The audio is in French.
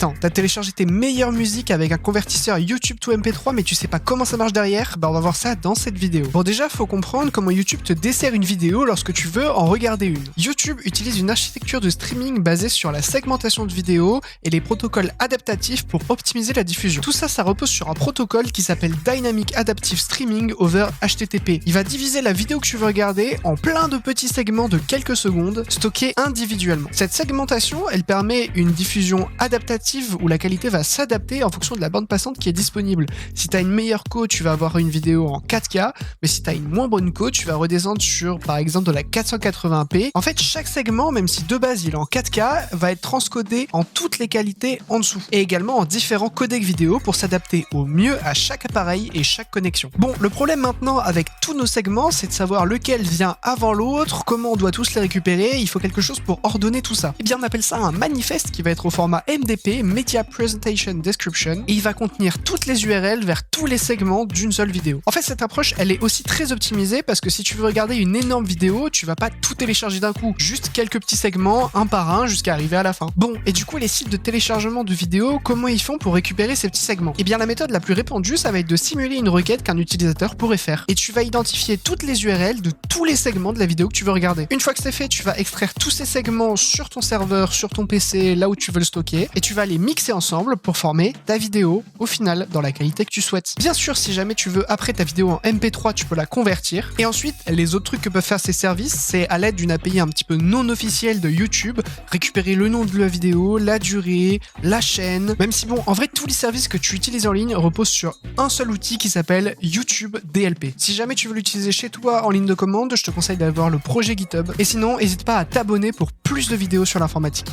Attends, t'as téléchargé tes meilleures musiques avec un convertisseur YouTube to MP3 mais tu sais pas comment ça marche derrière? Bah on va voir ça dans cette vidéo. Bon déjà, faut comprendre comment YouTube te dessert une vidéo lorsque tu veux en regarder une. YouTube utilise une architecture de streaming basée sur la segmentation de vidéos et les protocoles adaptatifs pour optimiser la diffusion. Tout ça, ça repose sur un protocole qui s'appelle Dynamic Adaptive Streaming over HTTP. Il va diviser la vidéo que tu veux regarder en plein de petits segments de quelques secondes, stockés individuellement. Cette segmentation, elle permet une diffusion adaptative où la qualité va s'adapter en fonction de la bande passante qui est disponible. Si tu as une meilleure côte, tu vas avoir une vidéo en 4K, mais si tu as une moins bonne côte, tu vas redescendre sur, par exemple, de la 480p. En fait, chaque segment, même si de base il est en 4K, va être transcodé en toutes les qualités en dessous, et également en différents codecs vidéo pour s'adapter au mieux à chaque appareil et chaque connexion. Bon, le problème maintenant avec tous nos segments, c'est de savoir lequel vient avant l'autre, comment on doit tous les récupérer, il faut quelque chose pour ordonner tout ça. Et bien on appelle ça un manifeste qui va être au format MDP, Media Presentation Description, et il va contenir toutes les URL vers tous les segments d'une seule vidéo. En fait, cette approche, elle est aussi très optimisée parce que si tu veux regarder une énorme vidéo, tu vas pas tout télécharger d'un coup, juste quelques petits segments, un par un, jusqu'à arriver à la fin. Bon, et du coup, les sites de téléchargement de vidéos, comment ils font pour récupérer ces petits segments? Et bien la méthode la plus répandue, ça va être de simuler une requête qu'un utilisateur pourrait faire. Et tu vas identifier toutes les URL de tous les segments de la vidéo que tu veux regarder. Une fois que c'est fait, tu vas extraire tous ces segments sur ton serveur, sur ton PC, là où tu veux le stocker, et tu vas les mixer ensemble pour former ta vidéo, au final, dans la qualité que tu souhaites. Bien sûr, si jamais tu veux, après ta vidéo en MP3, tu peux la convertir. Et ensuite, les autres trucs que peuvent faire ces services, c'est à l'aide d'une API un petit peu non officielle de YouTube, récupérer le nom de la vidéo, la durée, la chaîne, même si bon, en vrai, tous les services que tu utilises en ligne reposent sur un seul outil qui s'appelle YouTube DLP. Si jamais tu veux l'utiliser chez toi en ligne de commande, je te conseille d'avoir le projet GitHub. Et sinon, n'hésite pas à t'abonner pour plus de vidéos sur l'informatique.